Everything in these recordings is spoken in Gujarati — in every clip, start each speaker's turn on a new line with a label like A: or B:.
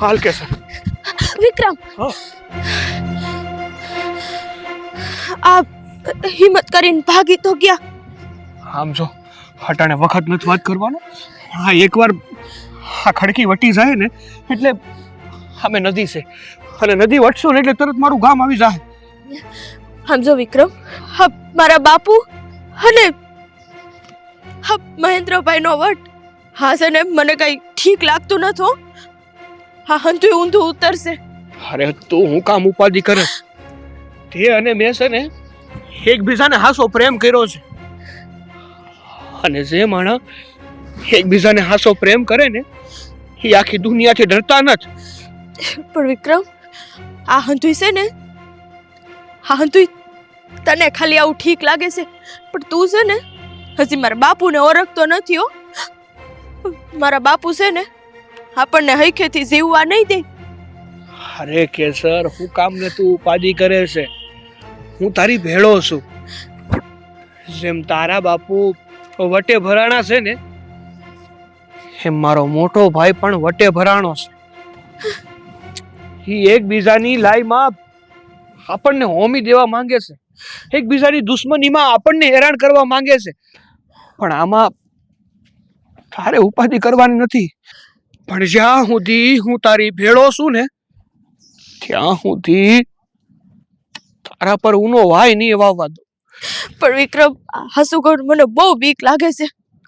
A: હાલ કેસર
B: વિક્રમ
A: હા
B: આ હિંમત કરીને ભાગી તો ગયા.
A: આમ જો હટાણે વખત નથી વાત કરવાનો. હા એકવાર આ ખડકી વટી જાય ને એટલે અમે નદી છે અને નદી વટશું ને એટલે તરત મારું ગામ આવી જાય.
B: સમજો વિક્રમ, હા મારા બાપુ અને હા મહેન્દ્રભાઈ નો વટ. હા છે ને મને કઈ ઠીક લાગતું નતો. હા હંધુય ઊંધું ઉતરશે.
A: અરે તું હું કામ ઉપાધિ કરે? તે અને મેં છે ને એકબીજાને હાસો પ્રેમ કર્યો છે અને જે માણસ એકબીજાને હાસો પ્રેમ કરે ને એ આખી દુનિયાથી ડરતા નથી.
B: પણ વિક્રમ આ હંધુય છે ને, હા હંધુય તને ખાલી આવું ઠીક લાગે છે પણ તું છે ને હજી મારા બાપુને ઓળખતો નથી હો. મારા બાપુ છે ને આપણને હૈખેથી જીવવા નહીં દે.
A: અરે કેસર હું કામ ને તું ઉપાધિ કરે છે? હું તારી ભેળો છું. જેમ તારા બાપુ વટે ભરાણા છે ને એમ મારો મોટો ભાઈ પણ વટે ભરાણો છે. એ એકબીજાની લાઈમાં આપણને હોમી દેવા માંગે છે, એકબીજાની દુશ્મનીમાં આપણને હેરાન કરવા માંગે છે. પણ આમાં તારે ઉપાધિ કરવાની નથી. પણ જ્યાં સુધી હું તારી ભેળો છું ને ત્યાં સુધી તારા પર ઊનો વાય નહીં વાવવા દો.
B: પણ વિક્રમ હસુગોડ મને બહુ બીક લાગે છે.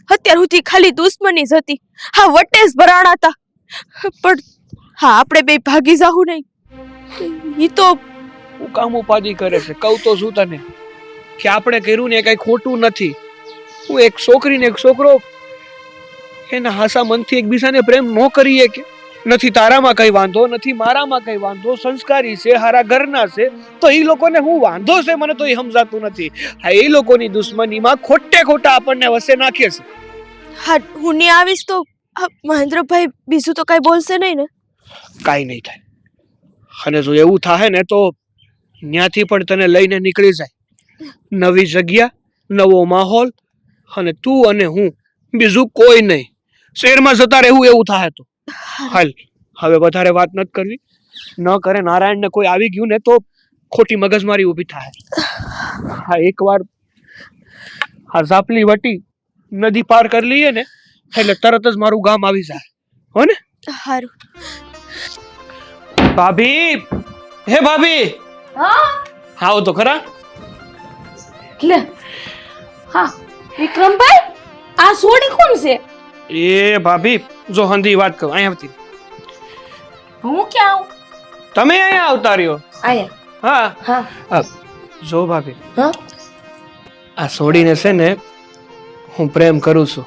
B: અત્યાર સુધી ખાલી દુશ્મની જ હતી. હા વટે જ ભરાણા હતા પણ હા આપણે બે ભાગી જાહું નહીં. ઈ તો
A: હું કામ ઉપાધિ કરે છે? કહું તો શું તને કે આપણે કર્યું ને કઈ ખોટું નથી. હું એક છોકરી ને એક છોકરો એના હાસા મનથી એકબીજાને પ્રેમ ન કરીએ કે નથી. તારામાં કઈ વાંધો નથી, મારામાં કઈ વાંધો. સંસ્કારી છે, હારા ઘરના છે, તો એ લોકોને હું વાંધો છે મને તો એ સમજાતું નથી. હા એ લોકોની દુશ્મનીમાં ખોટે ખોટા આપણને વસે નાખે છે.
B: હા હું નહીં આવીશ તો મહેન્દ્રભાઈ બીજું તો કઈ બોલશે નહીં ને?
A: કાંઈ નહીં થાય. અને જો એવું થાય ને તો ત્યાંથી પણ તને લઈને નીકળી જાય. નવી જગ્યા, નવો માહોલ અને તું અને હું, બીજું કોઈ નહીં. શહેરમાં જતા રહેવું એવું થાય તો હાલ. હવે વધારે વાત નથી કરવી. ન કરે નારાયણને કોઈ આવી ગયું ને તો ખોટી મગજમારી ઊભી થાય. હા એકવાર આ ઝાપલી વટી નદી પાર કરી લઈએ ને એટલે તરત જ મારું ગામ આવી જાય. હો ને?
B: હારું.
A: ભાભી, હે ભાભી,
C: હા
A: આવો તો ખરા.
C: લે હા વિક્રમભાઈ, આ સોડી કોણ છે?
A: એ ભાભી જો હંધી વાત કહું અહીંયા આવતી.
C: હું ક્યાં આવું?
A: તમે અહીંયા આવતા રહ્યો.
C: આયા
A: હા
C: હા
A: જો ભાભી,
C: હા
A: આ છોડીને છે ને હું પ્રેમ કરું છું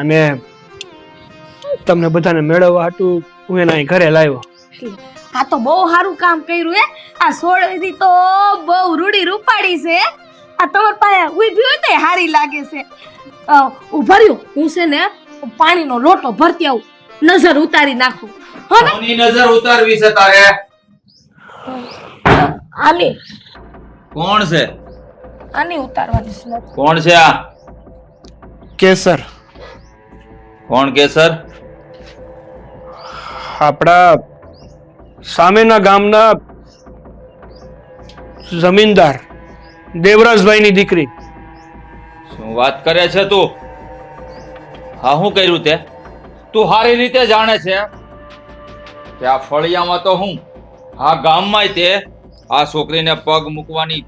A: અને તમને બધાને મેળવવા હાટું હું એના અહીં ઘરે લાવ્યો.
C: આ તો બહુ સારું કામ કર્યું હે. આ સોડી તો બહુ રૂડી રૂપાડી છે. આ તમાર પાસે ઊભી હોય તો હારી લાગે છે. ઉભા રહ્યો, હું છે ને પાણીનો લોટો ભરતી આવું, નજર ઉતારી નાખું. હો ને?
D: કોની નજર ઉતારવી છે તારે?
C: આની
D: કોણ છે?
C: આની ઉતારવાની છે.
D: કોણ છે આ?
A: કેસર
D: કોણ કેસર?
A: આપણા સામેના ગામના જમીનદાર દેવરાજભાઈની દીકરી.
D: શું વાત કરે છે તું? હા શું કર્યું તે? તું સારી રીતે જાણે છે કે આ ફળિયામાં તો હું આ ગામમાં તે આ છોકરીને પગ મૂકવાની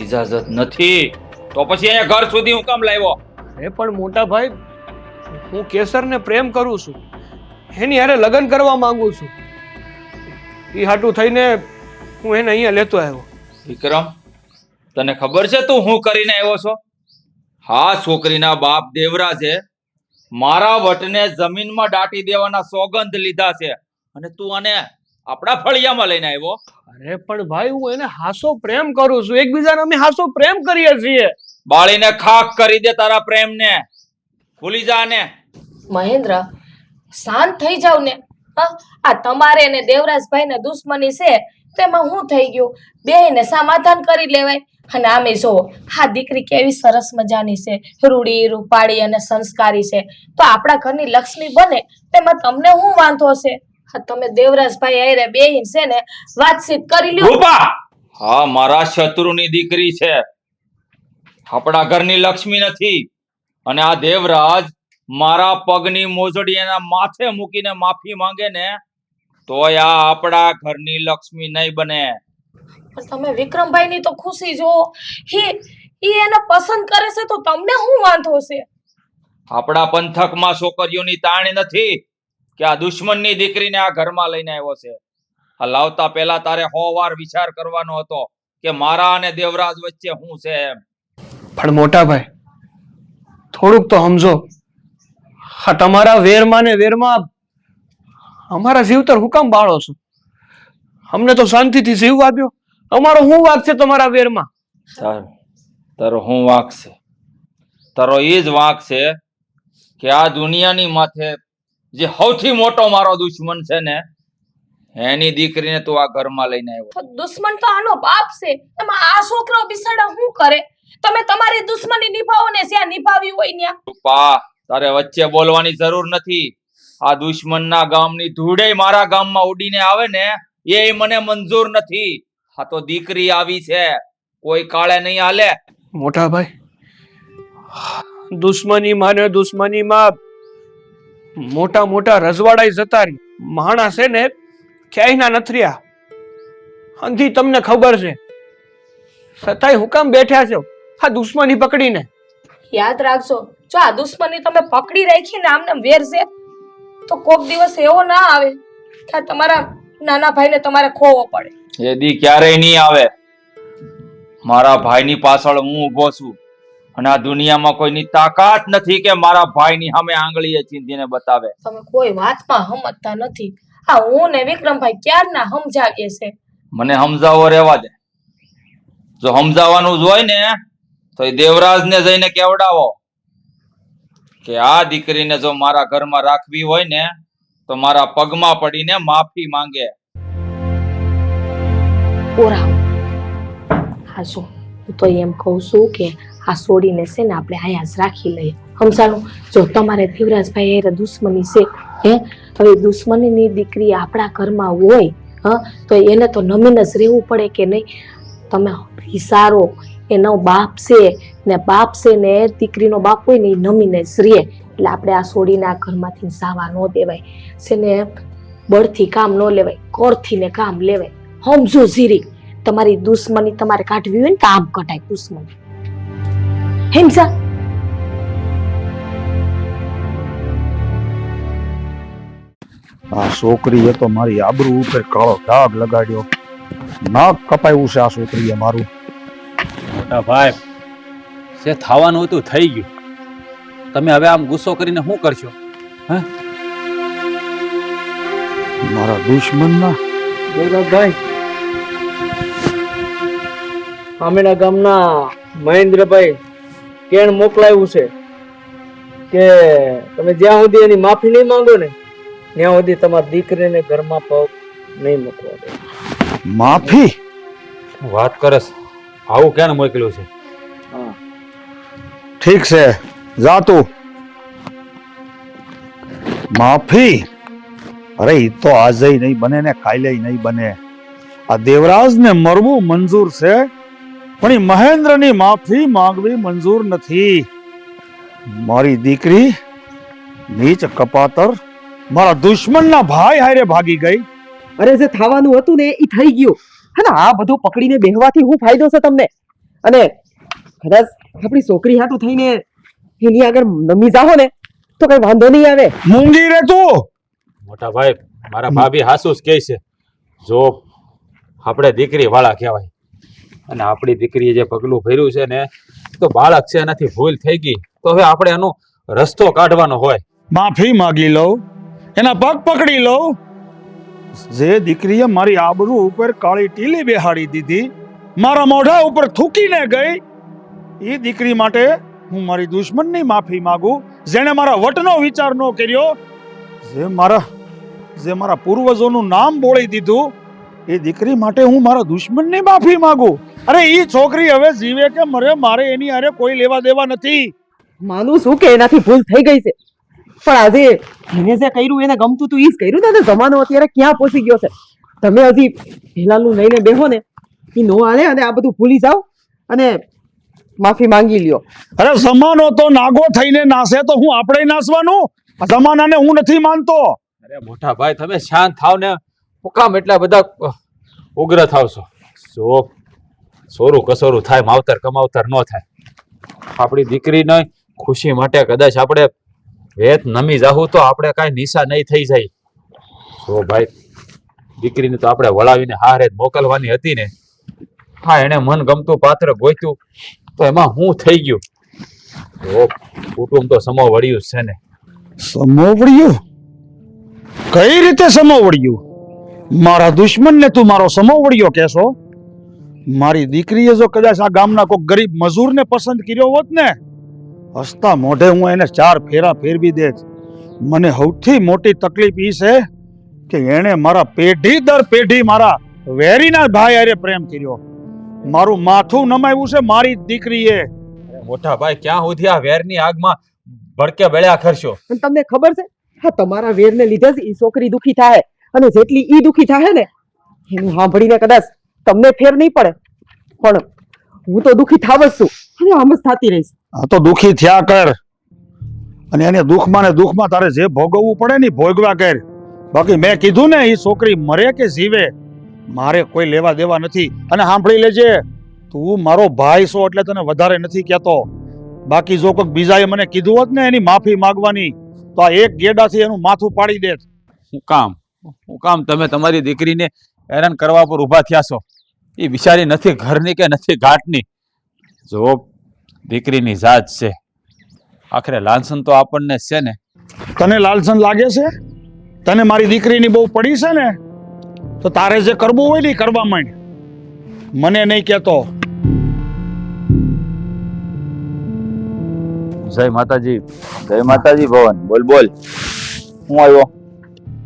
D: ઇજાજત નથી. તો પછી અહીંયા ઘર સુધી હું કામ લાવ્યો?
A: એ પણ મોટા ભાઈ, હું કેસરને પ્રેમ કરું છું, એની હારે લગ્ન કરવા માંગુ છું. એ હાટું થઈને હું એને અહીંયા લેતો આવ્યો.
D: વિક્રમ, તને ખબર છે તું હું કરીને આવ્યો છો? હા છોકરીના બાપ દેવરાજે મારા વટને જમીનમાં દાટી દેવાના સોગંદ લીધા છે અને તું આને આપણા ફળિયામાં લઈને આવ્યો.
A: અરે પણ ભાઈ, હું એને હાસો પ્રેમ કરું છું. એકબીજાને અમે હાસો પ્રેમ કરીએ છીએ.
D: બાળીને ખાક કરી દે તારા પ્રેમને. ભૂલી જા ને.
C: મહેન્દ્ર, શાંત થઈ જાવ ને. હા, આ તમારે ને દેવરાજભાઈ ને દુશ્મની છે તેમાં શું થઈ ગયું? બેયને સમાધાન કરી લેવાય. અને આમે જો હા દીકરી કેવી સરસ મજાની છે, રૂડી રૂપાળી અને સંસ્કારી છે, તો આપણા ઘરની લક્ષ્મી બને તેમાં તમને શું વાંધો છે? હા તમે દેવરાજભાઈ આયરે બેહીન છે ને વાતચીત કરી લ્યો.
D: રૂપા! હા મારા શત્રુની દીકરી છે, આપણા ઘરની લક્ષ્મી નથી. અને આ દેવરાજ મારા પગની મોજડી એના માથે મૂકીને માફી માંગે ને તોય આ આપણા ઘરની લક્ષ્મી નહીં બને.
C: પણ તમે વિક્રમભાઈની તો ખુશી જો, ઈ એને પસંદ કરે છે તો તમને શું વાંધો છે?
D: આપણા પંથકમાં છોકરીઓની તાણ નથી કે આ દુશ્મનની દીકરીને આ ઘરમાં લઈને આવ્યો છે. આ લાવતા પહેલા તારે 100 વાર વિચાર કરવાનો હતો કે મારા અને દેવરાજ વચ્ચે શું છે એમ.
A: પણ મોટા ભાઈ થોડુંક તો સમજો. હા તમારા વેરમાં ને વેરમાં અમારા જીવતર હું કામ બાળો છો? અમને તો શાંતિથી જીવવા દ્યો. અમારો શું વાંક છે તમારા વેરમાં?
D: તારો શું વાંક છે? તારો એ જ વાંક છે કે આ દુનિયાની માથે જે સૌથી મોટો મારો દુશ્મન છે ને એની દીકરીને તું આ ઘરમાં લઈને આવ્યો.
C: તો દુશ્મન તો આનો બાપ છે, એમાં આ છોકરો બિસાડા શું કરે? તમે તમારી દુશ્મની નિભાવો ને, જ્યાં નિભાવી હોય ત્યાં.
D: રૂપા, તારે વચ્ચે બોલવાની જરૂર નથી. આ દુશ્મનના ગામની ધૂળે મારા ગામમાં ઉડીને આવે ને એ મને મંજૂર નથી. આ તો દીકરી આવી છે, કોઈ કાળે નહીં હાલે.
A: મોટા ભાઈ દુશ્મની માને દુશ્મનીમાં મોટા મોટા રજવાડા જતા રહી. માણસ છે ને ક્યાંય ના નથી રહ્યા. અંધી તમને ખબર છે, છતાંય હું કામ બેઠા છો આ દુશ્મની પકડીને?
C: યાદ રાખજો, જો આ દુશ્મની તમે પકડી રાખી ને આમને વેર છે તો કોક દિવસ એવો ના આવે કે તમારા નાના ભાઈને તમારે ખોવો પડે.
D: એ દી ક્યારેય નહીં આવે. મારા ભાઈની પાછળ હું ઊભો છું અને આ દુનિયામાં કોઈની તાકાત નથી કે મારા ભાઈની સામે આંગળીએ ચીંધીને બતાવે.
C: તમે કોઈ વાતમાં સમજતા નથી. આ હું ને વિક્રમભાઈ ક્યારના સમજાવીએ છે.
D: મને સમજાવો રહેવા દે. જો સમજાવવાનું જ હોય ને તો એ દેવરાજને જઈને કેવડાવો કે આ દીકરીને જો મારા ઘરમાં રાખવી હોય ને તો મારા પગમાં પડીને માફી માંગે.
C: ઓરા હા જો હું તો એમ કહું છું કે આ છોડીને છે ને આપણે અહીંયા જ રાખી લઈએ. સમજાણું? જો તમારે દેવરાજભાઈ એ દુશ્મની છે, હવે દુશ્મનીની દીકરી આપણા ઘરમાં હોય તો એને તો નમીને જ રહેવું પડે કે નહીં? તમે વિચારો, એનો બાપ છે ને, બાપ છે ને દીકરીનો બાપ હોય ને એ નમીને જ રહે. એટલે આપણે આ છોડીને આ ઘરમાંથી જવા ન દેવાય છે ને, બળથી કામ ન લેવાય, કોરથી ને કામ લેવાય. સમજો જીરી, તમારી દુશ્મની તમારે કાઢવી હોય ને તો આમ કટાય દુશ્મની. હિંસા
E: આ છોકરીએ તો મારી આબરૂ ઉપર કાળો દાગ લગાડ્યો. નાક કપાયું છે આ છોકરીએ મારું.
F: મોટા ભાઈ, જે થવાનું હતું થઈ ગયું. તમે હવે આમ ગુસ્સો કરીને શું કરશો?
E: મારા દુશ્મનના
A: દેવરાજભાઈ, આમેના ગામના મહેન્દ્રભાઈ કેણ મોકલાયું છે કે તમે જ્યાં સુધી એની માફી નહીં માંગો ને ત્યાં સુધી તમારી દીકરીને ઘરમાં પગ નહીં મૂકવા દે.
E: માફી?
F: વાત કરસ, આવું કેને મોકલ્યું છે?
E: ઠીક છે, જા તું. માફી? અરે ઈ તો આજે નહીં બને ને કાલે નહીં બને. આ દેવરાજને મરવું મંજૂર છે પણ એ મહેન્દ્રની માફી માંગવી મંજૂર નથી. મારી દીકરી નીચ કપાતર મારા દુશ્મનના ભાઈ હારે ભાગી ગઈ.
G: અરે જે થવાનું હતું ને એ થઈ ગયું. અને આ બધું પકડીને બેહવાથી શું ફાયદો છે તમને? અને કદાચ આપણી છોકરી હાટું થઈને એની આગળ નમી જાઓ ને તો કઈ વાંધો નહીં આવે.
E: મૂંગી રે તું.
F: મોટા ભાઈ, મારા ભાભી હાસુ જ કહે છે, જો આપણે દીકરી વાળા કહેવાય અને આપણી દીકરીએ જે પગલું ભર્યું છે ને તો બાળક છે, એનાથી ભૂલ થઈ ગઈ તો હવે આપણે એનો રસ્તો કાઢવાનો હોય.
E: માફી માંગી લઉં, એના પગ પકડી લઉં. જે દીકરીએ મારી આબરૂ ઉપર કાળી ટીલી બેહાડી દીધી, મારા મોઢા ઉપર થૂકીને ગઈ, એ દીકરી માટે હું મારી દુશ્મનની માફી માંગુ, જેણે મારા વટનો વિચાર ન કર્યો, જે મારા પૂર્વજોનું નામ બોળી દીધું, એ દીકરી માટે હું મારા દુશ્મનની માફી માંગુ? અરે ઈ છોકરી હવે જીવે કે મરે મારે એની હારે કોઈ લેવા દેવા નથી.
G: માનું છું કે એનાથી ભૂલ થઈ ગઈ છે, પણ આજે એને જે કર્યું એને ગમતું તું ઈ જ કર્યું ને. જમાનો અત્યારે ક્યાં પહોંચી ગયો છે. તમે હજી હેલાનું લઈને બેહો ને ઈ નો હાલે, અને આ બધું ભૂલી જાઓ અને માફી માંગી લ્યો.
E: અરે જમાનો તો નાગો થઈને નાસે તો હું આપણે નાસવાનું? આ જમાનાને હું નથી માનતો.
F: અરે મોટા ભાઈ તમે શાંત થાવ ને, હું કામ એટલા બધા ઉગ્ર થાવ છો? જો સોરું કસોરું થાય, માવતર કમાવતર ન થાય. આપણી દીકરીને ખુશી માટે કદાચ આપણે વેત નમી જાહું તો આપણે કાંઈ નિશા નહીં થઈ જાય. જો ભાઈ દીકરીને તો આપણે વળાવીને હારે મોકલવાની હતી ને. હા એને મન ગમતું પાત્ર ગોત્યું તો એમાં હું થઈ ગયું. તો કુટુંબ તો સમો વળ્યું છે ને.
E: સમોવડિયું? કઈ રીતે સમોવડિયું? મારા દુશ્મનને તું મારો સમોવડિયો કહેશો? મારી દીકરીએ જો કદાચ આ ગામના કોઈ ગરીબ મજૂરને પસંદ કર્યો હોત ને, હસતા મોઢે હું એને 4 ફેરા ફેરવી દેત. મને સૌથી મોટી તકલીફ ઈ છે કે એણે મારા પેઢી દર પેઢી મારા વેરીના ભાઈ હારે પ્રેમ કર્યો. મારું માથું નમાવ્યું છે મારી દીકરીએ.
F: મોટા ભાઈ ક્યાં સુધી આ વેરની આગમાં ભડકે બળ્યા કરશો?
G: અને તમને ખબર છે, હા તમારા વેરને લીધે જ ઈ છોકરી દુખી થાય, અને જેટલી ઈ દુખી થાય ને એનું સાંભળીને કદાચ તમને ફેર નહીં પડે, પણ હું તો દુખી થાવ જ છું અને આમ જ થતી રહીશ.
E: આ તો દુખી થયા કર, અને એને દુઃખમાં ને દુઃખમાં તારે જે ભોગવવું પડે ને ભોગવા કર. બાકી મેં કીધું ને એ છોકરી મરે કે જીવે મારે કોઈ લેવા દેવા નથી. અને સાંભળી લેજે, તું મારો ભાઈ છો એટલે તને વધારે નથી કહેતો. બાકી જો કોઈક બીજાએ મને કીધું હોત ને એની માફી માંગવાની તો આ એક ગેડાથી એનું માથું પાડી દેત.
F: હું કામ તમે તમારી દીકરીને હેરાન કરવા પર ઊભા થયા છો? એ બિચારી નથી ઘરની કે નથી ઘાટની. જો દીકરીની જાત છે, આખરે લાલસન તો આપણને છે ને.
E: તને લાલસન લાગે છે? તને મારી દીકરીની બહુ પડી છે ને, તો તારે જે કરવું હોય ને એ કરવા માંડ. મને નહીં કહેતો.
F: જય માતાજી. જય માતાજી ભવન. બોલ બોલ, હું આવ્યો?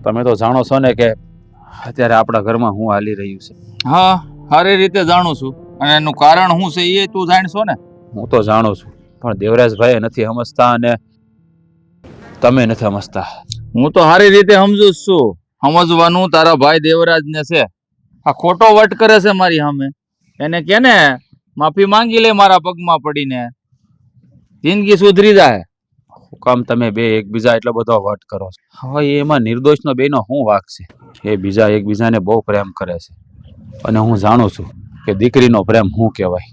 F: તમે તો જાણો છો ને કે અત્યારે આપણા ઘરમાં હું હાલી રહ્યું છે.
D: હા, સારી રીતે જાણું છું, અને એનું કારણ શું છે એ તું જાણશો ને.
F: હું તો જાણું છું, પણ દેવરાજભાઈ નથી સમજતા અને તમે નથી સમજતા.
D: હું તો સારી રીતે સમજુ જ છું. સમજવાનું તારા ભાઈ દેવરાજને છે. આ ખોટો વટ કરે છે મારી સામે. એને કે ને માફી માંગી લે મારા પગમાં પડીને, જિંદગી સુધરી જાય.
F: કામ તમે બે એકબીજા એટલો બધો વટ કરો છો? હવે એમાં નિર્દોષનો બેનો શું વાંક છે? એ બીજા એકબીજાને બહુ પ્રેમ કરે છે, અને હું જાણું છું કે દીકરીનો પ્રેમ શું કહેવાય.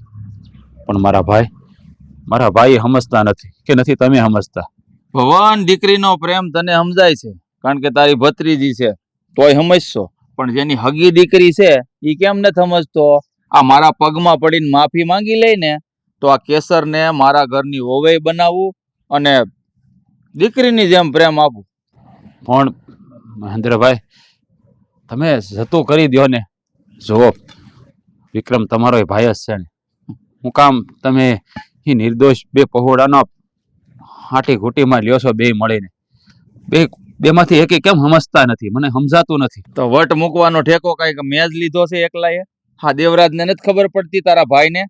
F: પણ મારા ભાઈ સમજતા નથી કે નથી તમે સમજતા?
D: ભગવાન દીકરીનો પ્રેમ તને સમજાય છે કારણ કે તારી ભત્રીજી છે તોય સમજશો, પણ જેની હગી દીકરી છે એ કેમ નથી સમજતો? આ મારા પગમાં પડીને માફી માંગી લઈને તો આ કેસરને મારા ઘરની વહુ બનાવવું અને દીકરીની જેમ પ્રેમ આપું.
F: પણ મહેન્દ્રભાઈ તમે જતું કરી દો ને. જુઓ વિક્રમ તમારો ભાઈ જ છે ને. હું કામ તમે એ નિર્દોષ બે પહોળાનો હાટી ઘૂંટીમાં લ્યો છો બે મળીને? બેમાંથી એકે કેમ સમજતા નથી? મને સમજાતું નથી.
D: તો વટ મૂકવાનો ઠેકો કઈક મેં જ લીધો છે એકલાએ? હા, દેવરાજને નથી ખબર પડતી તારા ભાઈને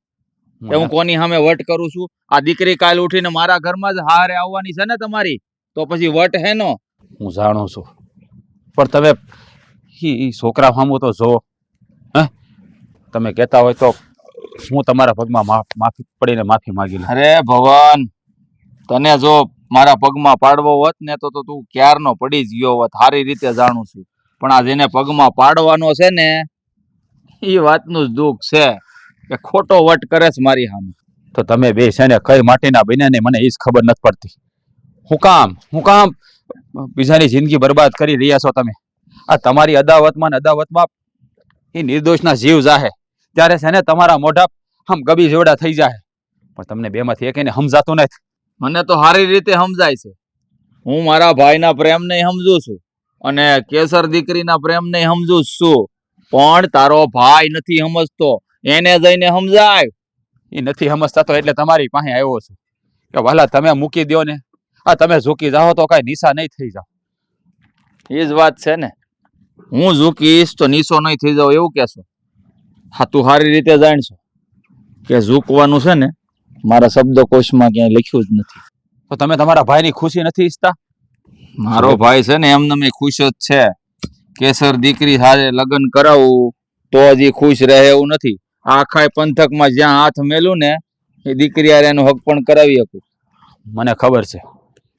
D: કે હું કોની સામે વટ કરું છું? આ દીકરી કાલ ઉઠીને મારા ઘરમાં જ હારે આવવાની છે ને તમારી, તો પછી વટ હેનો?
F: હું જાણું છું, પણ તમે ઈ છોકરા સામું તો જો. તમે કહેતા હોય તો હું તમારા પગમાં માફી પડીને માફી માંગી લઉં.
D: અરે ભગવાન, તને જો મારા પગમાં પાડવો હોત ને તો તું ક્યારનો પડી જ ગયો હોત. સારી રીતે જાણું છું, પણ આ જેને પગમાં પાડવાનો છે ને એ વાતનું જ દુઃખ છે કે ખોટો વટ કરે છે મારી સામે.
F: તો તમે બે છે ને કઈ માટીના બન્યા ને મને એ જ ખબર નથી પડતી. હું કામ બીજાની જિંદગી બરબાદ કરી રહ્યા છો તમે? આ તમારી અદાવતમાં એ નિર્દોષના જીવ જાહે ત્યારે છે ને તમારા મોઢા આમ ગબી જોડા થઈ જાય, પણ તમને બેમાંથી એક એને સમજાતું નથી.
D: મને તો સારી રીતે સમજાય છે. હું મારા ભાઈના પ્રેમને સમજુ છું અને કેસર દીકરીના પ્રેમને સમજુ છું, પણ તારો ભાઈ નથી સમજતો. એને જઈને સમજાય.
F: એ નથી સમજતા તો એટલે તમારી પાસે આવ્યો છું કે વાલા તમે મૂકી દો ને. આ તમે ઝૂકી જાઓ તો કાંઈ નિશા નહીં થઈ જાઓ.
D: એ જ વાત છે ને. હું ઝૂકીશ તો નીસો નહીં થઈ જાવ એવું કહેશો? હા, તું સારી રીતે જાણશો કે ઝૂકવાનું છે ને મારા શબ્દકોશમાં ક્યાંય લખ્યું જ નથી.
F: તો તમે તમારા ભાઈની ખુશી નથી ઈચ્છતા?
D: મારો ભાઈ છે ને એમને મેં ખુશ જ છે. કેસર દીકરી સાથે લગ્ન કરાવું તો હજી ખુશ રહે એવું નથી. આખા પંથકમાં જ્યાં હાથ મેલું ને એ દીકરી હારે એનો હક પણ કરાવી શકું.
F: મને ખબર છે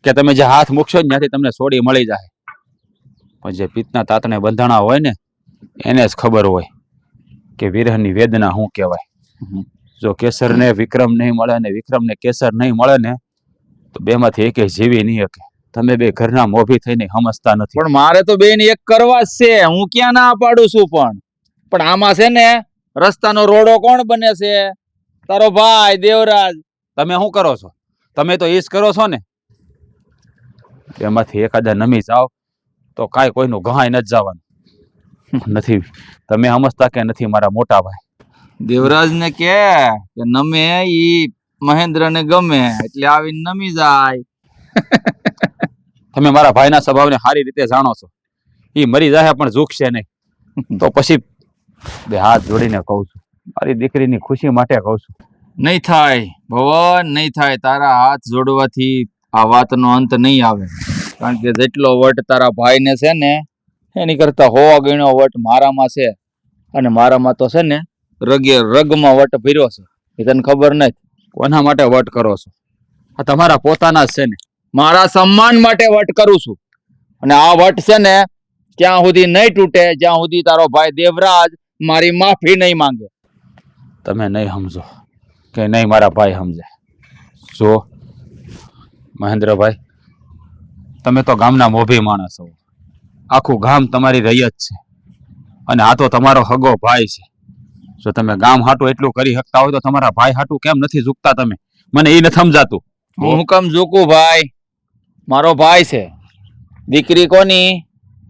F: કે તમે જે હાથ મૂકશો ને ત્યાંથી તમને સોડી મળી જાય, પણ જે પિત્તના તાતને બંધાણા હોય ને એને જ ખબર હોય કે વિરહની વેદના શું કહેવાય. જો કેસરને વિક્રમ નહીં મળે અને વિક્રમને કેસર નહીં મળે ને તો બેમાંથી એકે જીવી નહીં શકે. તમે બે ઘરના મોભી થઈને સમજતા નથી.
D: પણ મારે તો બેન એક કરવા જ છે. હું ક્યાં ના પાડું છું, પણ આમાં છે ને રસ્તાનો રોડો કોણ બને છે? તારો ભાઈ દેવરાજ.
F: તમે શું કરો છો? તમે તો ઈ જ કરો છો ને. એમાંથી એકાદા નમી જાઓ તો કાંઈ કોઈનું ગહાય નથી જવાનું. નથી તમે સમજતા કે નથી મારા મોટા ભાઈ?
D: દેવરાજને કે નમે ઈ મહેન્દ્રને ગમે એટલે આવીને નમી જાય.
F: તમે મારા ભાઈના સ્વભાવને સારી રીતે જાણો છો. ઈ મરી જાય પણ ઝૂકશે નહીં. તો પછી બે હાથ જોડીને કહું છું, મારી દીકરીની ખુશી માટે કહું છું.
D: નહીં થાય ભવન, નહીં થાય. તારા હાથ જોડવાથી આ વાતનો અંત નહીં આવે. કારણ કે જેટલો વટ તારા ભાઈને છે ને એની કરતા 100 ગણો વટ મારામાં છે. અને મારામાં તો છે ને રગમાં વટ ભર્યો છે. એ તને ખબર નથી.
F: કોના માટે વટ કરો છો? આ તમારા પોતાના જ છે ને.
D: મારા સન્માન માટે વટ કરું છું. અને આ વટ છે ને ત્યાં સુધી નહીં તૂટે જ્યાં સુધી તારો ભાઈ દેવરાજ મારી માફી નહીં માંગે.
F: તમે નહીં સમજો કે નહીં મારા ભાઈ સમજે. જો મહેન્દ્રભાઈ, તમે તો ગામના મોભી માણસ છો. આખું ગામ તમારી રૈયત છે અને આ તો તમારો હગો ભાઈ છે. જો તમે ગામ હાટું એટલું કરી શકતા હોય તો તમારા ભાઈ હાટું કેમ નથી ઝૂકતા તમે? મને એ નથી સમજાતું.
D: હું કેમ ઝૂકું ભાઈ? મારો ભાઈ છે. દીકરી કોની?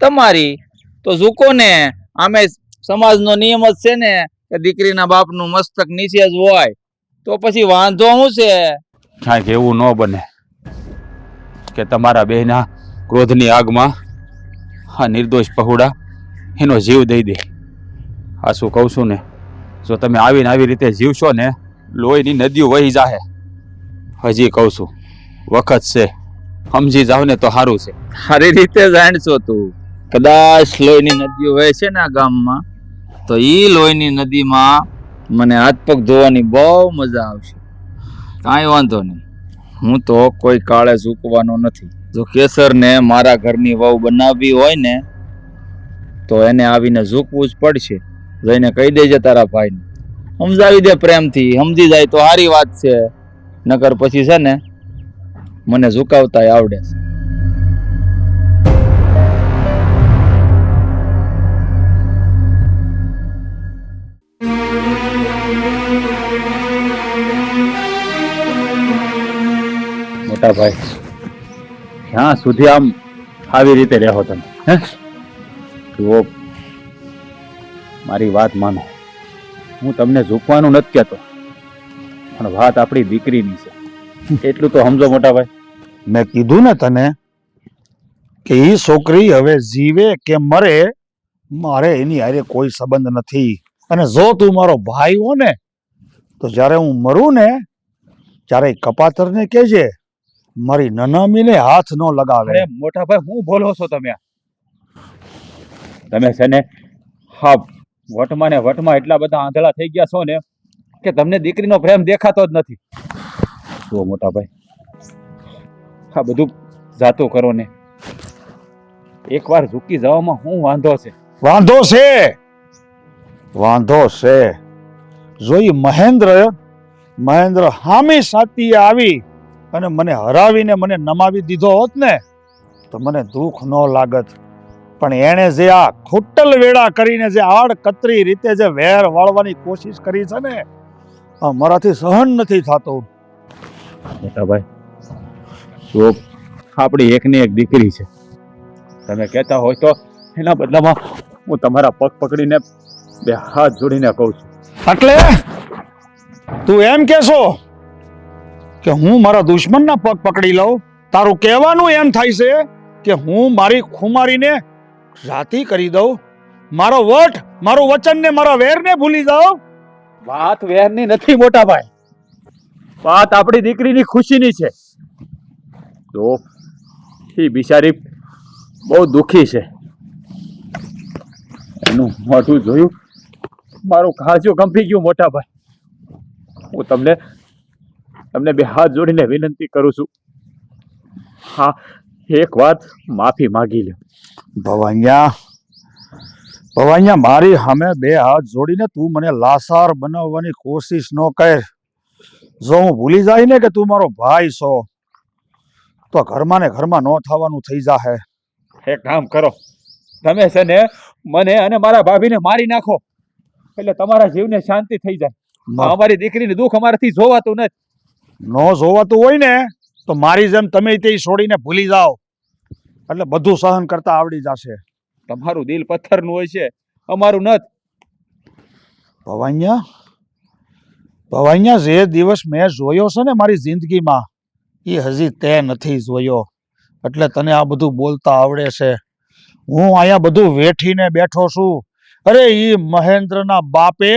D: તમારી. તો ઝૂકો ને. આમે સમાજનો નિયમ જ છે ને કે દીકરીના બાપનું મસ્તક નીચે જ હોય. તો પછી વાંધો શું છે?
F: કાંઈક એવું ન બને કે તમારા બેના ક્રોધની આગમાં આ નિર્દોષ પહુડા એનો જીવ દઈ દે. આ શું કહું છું ને, જો તમે આવીને આવી રીતે જીવશો ને લોહીની નદીઓ વહી જાહે. હજી કહું છું, વખત છે, સમજી જાવ ને તો સારું છે.
D: સારી રીતે જાણશો તું. કદાચ લોહીની નદીઓ વહે છે ને આ ગામમાં તો ઈ લોહીની નદીમાં મને હાથ પગ ધોવાની બહુ મજા આવશે. કાંઈ વાંધો નહીં. હું તો કોઈ કાળે ઝૂકવાનો નથી. જો કેસરને મારા ઘરની વહુ બનાવવી હોય ને તો એને આવીને ઝૂકવું જ પડશે. જઈને કહી દેજે તારા ભાઈને, સમજાવી દે પ્રેમથી. સમજી જાય તો સારી વાત છે, નકર પછી છે ને મને ઝુકાવતા આવડે છે.
F: મોટા ભાઈ, ક્યાં સુધી આમ આવી રીતે રહો તમે? જુઓ, મારી વાત માનો. હું તમને ઝૂકવાનું નથી કહેતો, પણ વાત આપણી દીકરીની છે એટલું તો સમજો મોટા ભાઈ.
E: મેં કીધું ને તને કે ઈ છોકરી હવે જીવે કે મરે મારે એની હારે કોઈ સંબંધ નથી. અને જો તું મારો ભાઈ હો ને તો જ્યારે હું મરું ને ત્યારે કપાતરને કહેજે મારી નનામીને હાથ ન લગાવે.
F: અરે મોટા ભાઈ, હું બોલો છો તમે? તમે છે ને હા વટમાં ને વટમાં એટલા બધા આંધળા થઈ ગયા છો ને કે તમને દીકરીનો પ્રેમ દેખાતો જ નથી. જુઓ મોટા ભાઈ, આ બધું જાતું કરો ને. એકવાર ઝૂકી જવામાં શું વાંધો છે?
E: વાંધો છે, વાંધો છે. જોઈ મહેન્દ્ર હામી સાથી આવી અને મને હરાવીને મને નમાવી દીધો હોત ને તો મને દુઃખ ન લાગત. પણ એણે જે આ ખોટલ વેળા કરીને જે આડકતરી રીતે જે વેર વાળવાની કોશિશ કરી છે ને આ મારાથી સહન નથી થતું.
F: મોટા ભાઈ, જો આપણી એકની એક દીકરી છે. તમે કહેતા હોય તો એના બદલામાં હું તમારા પગ પકડીને બે હાથ જોડીને કહું છું.
E: એટલે તું એમ કેશો કે હું મારા દુશ્મનના પગ પકડી લઉં? તારું કહેવાનું એમ થાય છે કે હું મારી ખુમારીને જાતી કરી દઉં? મારો વટ, મારું વચન ને મારા વેરને ભૂલી જાઓ.
F: વાત વેરની નથી મોટા ભાઈ, વાત આપણી દીકરીની ખુશીની છે. તો એ બિચારી બહુ દુખી છે. એનું મોઢું જોયું મારું કાજુ કંપી ગયું મોટા ભાઈ. હું તમને બે હાથ જોડીને વિનંતી કરું છું, હા એક વાત માફી માગી લ્યો.
E: ભવાઈયા, મારી સામે બે હાથ જોડીને તું મને લાસાર બનાવવાની કોશિશ ન કર. જો હું ભૂલી જાય ને કે તું મારો ભાઈ છો તો ઘરમાં ને ઘરમાં ન થવાનું થઈ જાહે.
F: એક કામ કરો, તમે છે ને મને અને મારા ભાભીને મારી નાખો એટલે તમારા જીવને શાંતિ થઈ જાય. અમારી દીકરીને દુઃખ અમારાથી જોવાતું નથી.
E: ન જોવાતું હોય ને તો મારી જેમ તમે તે છોડીને ભૂલી જાઓ એટલે બધું સહન કરતા આવડી જશે.
F: તમારું દિલ પથ્થરનું હોય છે, અમારું નથી.
E: ભવાઈયા, જે દિવસ મેં જોયો છે ને મારી જિંદગીમાં એ હજી તે નથી જોયો એટલે તને આ બધું બોલતા આવડે છે. હું અહીંયા બધું વેઠીને બેઠો છું. અરે ઈ મહેન્દ્રના બાપે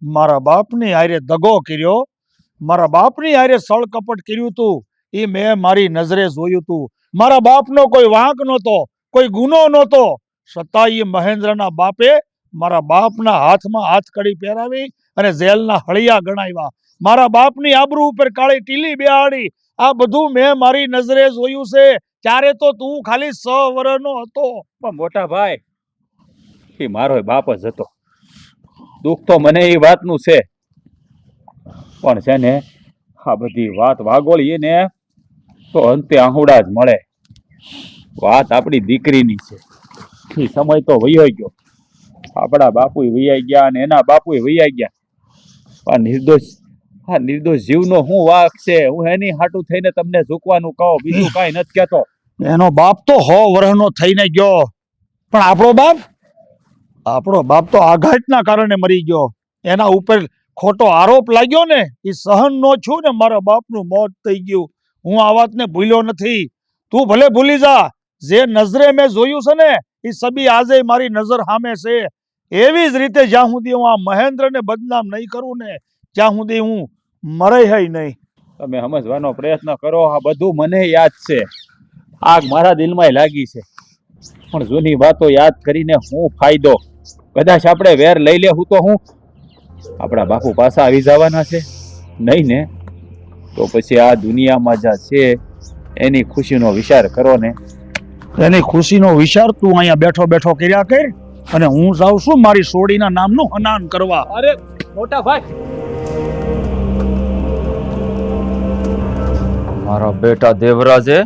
E: મારા બાપની હારે દગો કર્યો, મારા બાપની હારે સળકપટ કર્યું તું. એ મેં મારી નજરે જોયું તું. મારા બાપનો કોઈ વાંક નહોતો, કોઈ ગુનો નહોતો, છતાં એ મહેન્દ્રના બાપે મારા બાપના હાથમાં હાથકડી પહેરાવી અને જેલના હળિયા ગણાવ્યા. મારા બાપની આબરૂ ઉપર કાળી ટીલી બેહાડી. આ બધું મેં મારી નજરે જોયું છે. ત્યારે તો તું ખાલી 6 વર્ષનો હતો.
F: પણ મોટા ભાઈ, એ મારો બાપ જ હતો. દુઃખ તો મને એ વાતનું છે, પણ છે ને આ બધી વાત વાગોળીએ ને તો અંતે આહુડા જ મળે. વાત આપણી દીકરીની છે. એ સમય તો વયો ગયો. આપણા બાપુ વૈયા ગયા અને એના બાપુ વૈયા ગયા. આ નિર્દોષ જીવનો શું વાંક છે? હું એની હાટું થઈને તમને ઝૂકવાનું કહું, બીજું કાંઈ નથી કહેતો.
E: એનો બાપ તો 100 વર્ષનો થઈને ગયો, પણ આપણો બાપ તો આઘાતના કારણે મરી ગયો. એના ઉપર ખોટો આરોપ લાગ્યો ને, એ સહન નો છું ને મારા બાપનું મોત થઈ ગયું. હું આ વાતને ભૂલ્યો નથી. તું ભલે ભૂલી જા, જે નજરે મેં જોયું છે ને એ સબી આજે મારી નજર સામે છે. એવી જ રીતે જ્યાં સુધી હું આ મહેન્દ્રને બદનામ નહીં કરું ને ત્યાં સુધી હું મરે નહીં.
F: તમે સમજવાનો પ્રયત્ન કરો. આ બધું મને યાદ છે, આગ મારા દિલમાં લાગી છે, પણ જૂની વાતો યાદ કરીને શું ફાયદો? કદાચ આપણે વેર લઈ લેવું તો હું આપણા બાપુ પાછા આવી જવાના છે નહીં ને? તો પછી આ દુનિયામાં જા છે એની ખુશીનો વિચાર કરો ને.
E: એની ખુશીનો વિચાર તું અહીંયા બેઠો બેઠો કર્યા કર અને હું જાઉં છું મારી સોડીના નામનું હનાન કરવા.
F: અરે મોટા ભાઈ,
D: મારા બેટા દેવરાજે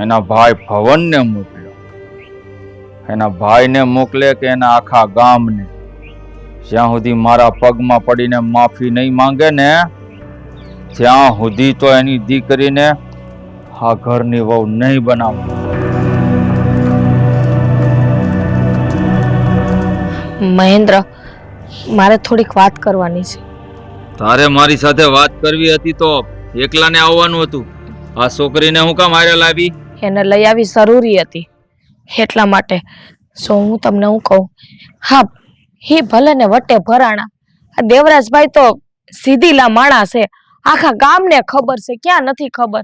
D: એના ભાઈ ભવનને મોકલ્યો. એના ભાઈને મોકલે કે એના આખા ગામને? જ્યાં સુધી મારા પગમાં પડીને માફી નહીં માંગે ને ત્યાં સુધી તો એની દીકરીને આ ઘરની વહુ નહીં બનાવે.
B: મહેન્દ્ર, મારે થોડીક વાત કરવાની છે.
D: તારે મારી સાથે વાત કરવી હતી તો એકલાને આવવાનું હતું. આ છોકરીને હું કામ હારે લાવી?
B: એને લઈ આવી જરૂરી હતી એટલા માટે. હું તમને હું કહું, હા હે ભલે ને વટે ભરાણા, આ દેવરાજભાઈ તો સીધીલા માણસ છે. આખા ગામને ખબર છે, ક્યાં નથી ખબર.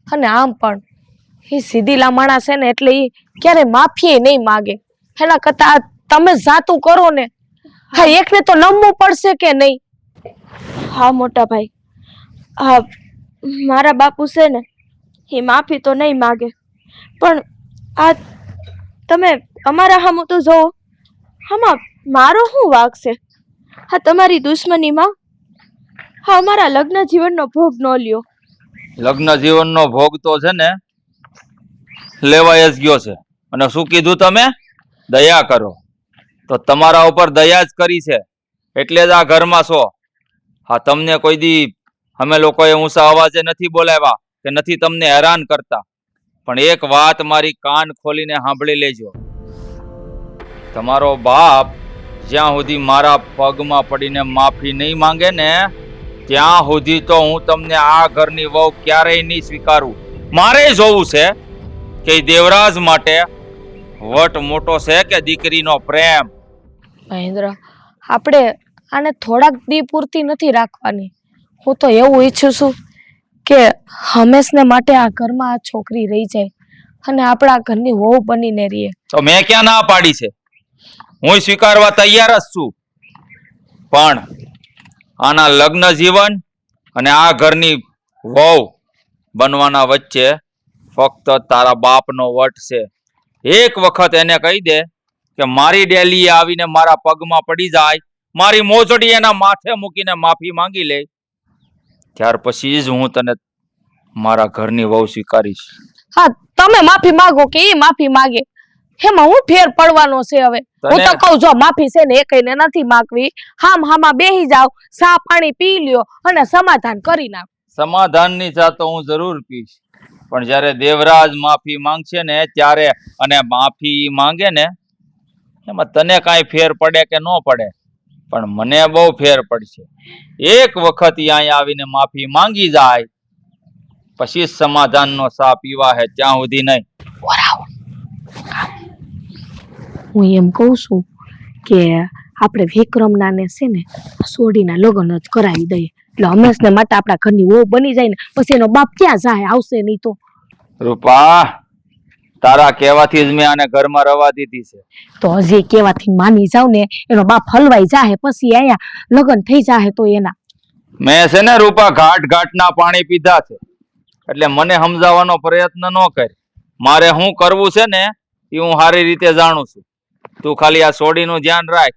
B: અને આમ પણ એ સીધીલા માણસ છે ને એટલે એ ક્યારે માફી નહીં માગે. એના કરતા તમે જાતું કરો ને. હા, એકને તો નમવું પડશે કે નહીં? હા મોટા ભાઈ, હા મારા બાપુ છે ને એ માફી તો નહીં માગે, પણ આ તમે અમારા હામું તો જોવો, આમાં મારો શું વાંક છે? હા, તમારી દુશ્મનીમાં હા અમારા લગ્ન જીવનનો ભોગ ન લ્યો.
D: લગ્ન જીવનનો ભોગ તો છે ને લેવાય જ ગયો છે. અને શું કીધું તમે? દયા કરો. તો તમારા ઉપર દયા જ કરી છે એટલે જ આ ઘરમાં છો. હા, તમને કોઈ દી અમે લોકોએ ઊંચા અવાજે નથી બોલાવ્યા કે નથી તમને હેરાન કરતા. પણ એક વાત મારી કાન ખોલીને સાંભળી લેજો. તમારો બાપ જ્યાં સુધી મારા પગમાં પડીને માફી નહીં માંગે ને ત્યાં સુધી તો હું તમને આ ઘરની વહુ ક્યારેય નહીં સ્વીકારું. મારે જોવું છે કે દેવરાજ માટે વટ મોટો છે કે દીકરીનો પ્રેમ.
B: મહેન્દ્ર, આપણે આને થોડાક દી પૂરતી નથી રાખવાની. હું તો એવું ઈચ્છું છું કે હંમેશને માટે આ ઘરમાં આ છોકરી રહી જાય અને આપણા ઘરની વહુ બનીને રહીએ.
D: તો મેં ક્યાં ના પાડી છે? હું સ્વીકારવા તૈયાર જ છું, પણ આના લગ્ન જીવન અને આ ઘરની વહુ બનવાના વચ્ચે ફક્ત તારા બાપનો વટ છે. એક વખત એને કહી દે કે મારી ડેલી આવીને મારા પગમાં પડી જાય, મારી મોજડી એના માથે મૂકીને માફી માંગી લે, ત્યાર પછી જ હું તને મારા ઘરની વહુ સ્વીકારીશ.
B: હા, તમે માફી માંગો કે એ માફી માંગે, એમાં હું ફેર પડવાનો છે હવે? હું તો કહું, જો માફી છે ને એ કઈને નથી માંગવી, હામાં બેહી જાવ, ચા પાણી પી લ્યો અને સમાધાન કરી નાખો.
D: સમાધાનની ચા તો હું જરૂર પીશ, પણ જ્યારે દેવરાજ માફી માંગશે ને ત્યારે, અને માફી માંગે ને એમાં તને કાંઈ ફેર પડે કે ન પડે, પણ મને બહુ ફેર પડશે. એક વખત ઈ અહીંયા આવીને માફી માંગી જાય પછી સમાધાનનો ચા પીવા હે, ત્યાં સુધી નહીં.
B: હું એમ કહું છું કે આપણે વિક્રમના ને છે ને સોડીના લગ્ન જ કરાવી દઈએ, એટલે હંમેશને માટે આપણા ઘરની વહુ બની જાય ને પછી એનો બાપ ક્યાં જાય, આવશે નહીં તો.
D: રૂપા, તારા કહેવાથી જ મેં આને ઘરમાં રવા દીધી છે.
B: તો હજી કેવાથી માની જાવ ને એનો બાપ હલવાઈ જાહે, પછી અહીંયા લગ્ન થઈ જાહે તો એના.
D: મેં છે ને રૂપા ઘાટના પાણી પીધા છે, એટલે મને સમજાવવાનો પ્રયત્ન ન કર. મારે શું કરવું છે ને એ હું સારી રીતે જાણું છું. તું ખાલી આ સોડીનું ધ્યાન રાખ,